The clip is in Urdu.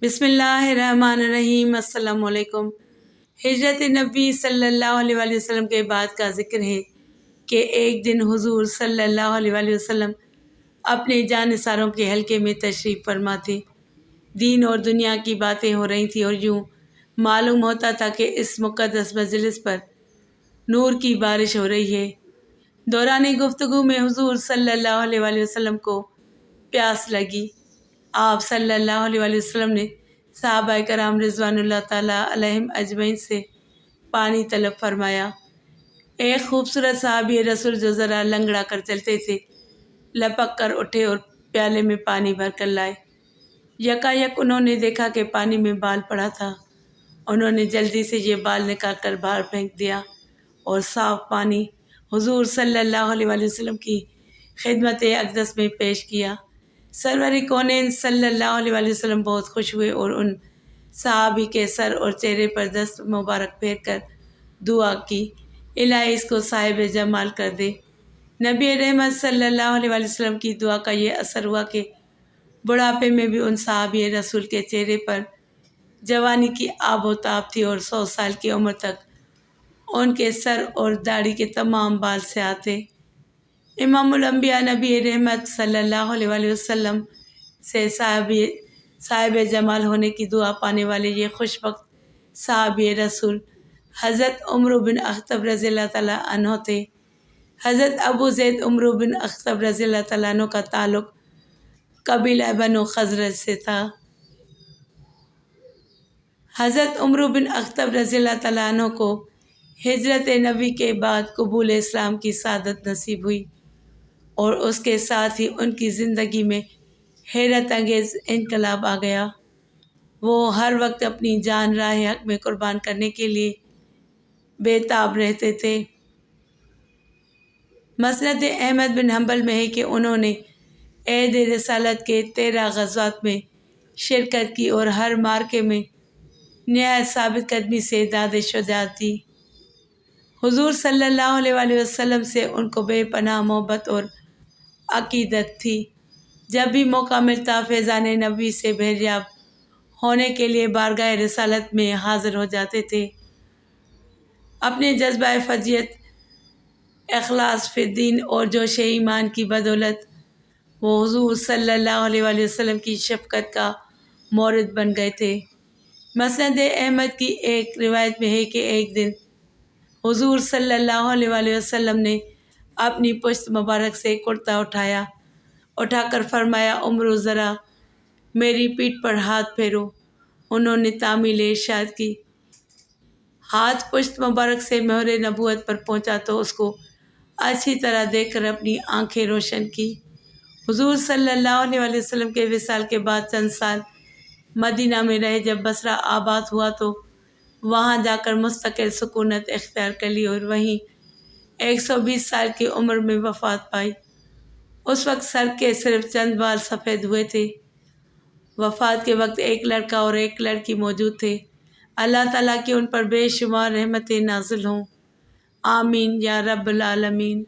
بسم اللہ الرحمن الرحیم۔ السلام علیکم۔ ہجرت نبی صلی اللہ علیہ وآلہ وسلم کے بعد کا ذکر ہے کہ ایک دن حضور صلی اللہ علیہ وآلہ وسلم اپنے جانثاروں کے حلقے میں تشریف فرما تھے۔ دین اور دنیا کی باتیں ہو رہی تھیں اور یوں معلوم ہوتا تھا کہ اس مقدس مجلس پر نور کی بارش ہو رہی ہے۔ دوران گفتگو میں حضور صلی اللہ علیہ وآلہ وسلم کو پیاس لگی۔ آپ صلی اللہ علیہ وآلہ وسلم نے صحابہ کرام رضوان اللہ تعالیٰ علیہم اجمعین سے پانی طلب فرمایا۔ ایک خوبصورت صحابی رسول جو ذرا لنگڑا کر چلتے تھے لپک کر اٹھے اور پیالے میں پانی بھر کر لائے۔ یکایک انہوں نے دیکھا کہ پانی میں بال پڑا تھا۔ انہوں نے جلدی سے یہ بال نکال کر باہر پھینک دیا اور صاف پانی حضور صلی اللہ علیہ وآلہ وسلم کی خدمت اقدس میں پیش کیا۔ سرور کونین صلی اللہ علیہ وآلہ وسلم بہت خوش ہوئے اور ان صحابی کے سر اور چہرے پر دست مبارک پھیر کر دعا کی، الہی اس کو صاحب جمال کر دے۔ نبی رحمت صلی اللہ علیہ وآلہ وسلم کی دعا کا یہ اثر ہوا کہ بڑھاپے میں بھی ان صحابی رسول کے چہرے پر جوانی کی آب و تاب تھی اور 100 سال کی عمر تک ان کے سر اور داڑھی کے تمام بال سیاہ تھے۔ امام الانبیاء نبی رحمت صلی اللہ علیہ وآلہ وسلم سے صاحب جمال ہونے کی دعا پانے والے یہ خوش بخت صحابی رسول حضرت عمر بن اخطب رضی اللہ تعالیٰ عنہ تھے۔ حضرت ابو زید عمر بن اخطب رضی اللہ تعالیٰ عنہ کا تعلق قبیلہ بنو خزرج سے تھا۔ حضرت عمر بن اخطب رضی اللہ تعالیٰ عنہ کو ہجرت نبی کے بعد قبول اسلام کی سعادت نصیب ہوئی اور اس کے ساتھ ہی ان کی زندگی میں حیرت انگیز انقلاب آ گیا۔ وہ ہر وقت اپنی جان راہ حق میں قربان کرنے کے لیے بے تاب رہتے تھے۔ مسند احمد بن حنبل میں ہے کہ انہوں نے عہد رسالت کے 13 غزوات میں شرکت کی اور ہر معرکے میں نہایت ثابت قدمی سے داد شجاعت دی۔ حضور صلی اللہ علیہ وآلہ وسلم سے ان کو بے پناہ محبت اور عقیدت تھی۔ جب بھی موقع ملتا فیضان نبوی سے بحریاب ہونے کے لیے بارگاہ رسالت میں حاضر ہو جاتے تھے۔ اپنے جذبہ فجیت، اخلاص فی الدین اور جوش ایمان کی بدولت وہ حضور صلی اللہ علیہ وآلہ وسلم کی شفقت کا مورد بن گئے تھے۔ مسند احمد کی ایک روایت میں ہے کہ ایک دن حضور صلی اللہ علیہ وآلہ وسلم نے اپنی پشت مبارک سے کرتا اٹھا کر فرمایا، عمر ذرا میری پیٹھ پر ہاتھ پھیرو۔ انہوں نے تعمیل ارشاد کی۔ ہاتھ پشت مبارک سے مہر نبوت پر پہنچا تو اس کو اچھی طرح دیکھ کر اپنی آنکھیں روشن کی۔ حضور صلی اللہ علیہ وآلہ وسلم کے وصال کے بعد چند سال مدینہ میں رہے۔ جب بصرہ آباد ہوا تو وہاں جا کر مستقل سکونت اختیار کر لی اور وہیں 120 سال کی عمر میں وفات پائی۔ اس وقت سر کے صرف چند بال سفید ہوئے تھے۔ وفات کے وقت ایک لڑکا اور ایک لڑکی موجود تھے۔ اللہ تعالیٰ کی ان پر بے شمار رحمتیں نازل ہوں، آمین یا رب العالمین۔